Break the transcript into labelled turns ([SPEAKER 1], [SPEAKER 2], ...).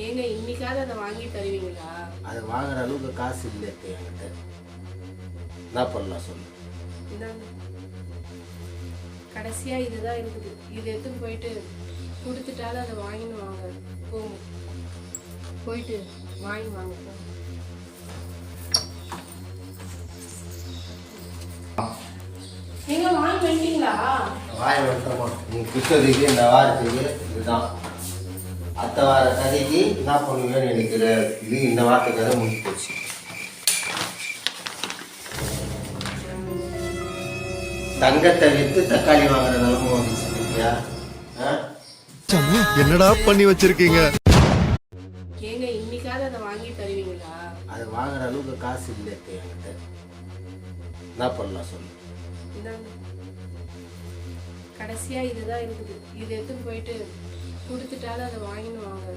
[SPEAKER 1] ஏங்க இன்னைக்காவது அதை வாங்கி தருவீங்களா?
[SPEAKER 2] அதை வாங்குற அளவுக்கு காசு இல்லை இப்போ என்கிட்ட. என்ன பண்ணலாம் சொல்லு.
[SPEAKER 1] இந்தாங்க. கடைசியா இதுதான் இருக்குது. இது எடுத்துன்னு போயிட்டு கொடுத்துட்டாலும் அதை வாங்கின்னு வாங்க. போங்க, போயிட்டு வாங்கி வாங்க போங்க. நீங்க வாங்கி வந்துட்டீங்களா?
[SPEAKER 2] வாய் வந்துட்டோமா நீ கிட்டதுக்கு இந்த வாரத்துக்கு இதுதான். அடுத்த வார கதைக்கு என்ன பண்ணுவேன்னு எனக்கு இது இந்த வாரத்து கதை முடிஞ்சு போச்சு. தங்கத்தை விற்று தக்காளி வாங்குற நிலம வந்துச்சு இல்லையா?
[SPEAKER 3] என்னடா பண்ணி வச்சிருக்கீங்க?
[SPEAKER 1] ஏங்க இன்னைக்காவது அதை வாங்கி தருவீங்களா?
[SPEAKER 2] அதை வாங்குற அளவுக்கு காசு இல்லை இப்போ என்கிட்ட. என்ன பண்ணலாம் சொல்லு.
[SPEAKER 1] இந்தாங்க. கடைசியா இதுதான் இருக்குது. இது எடுத்துன்னு போயிட்டு கொடுத்துட்டாலும் அதை வாங்கின்னு வாங்க.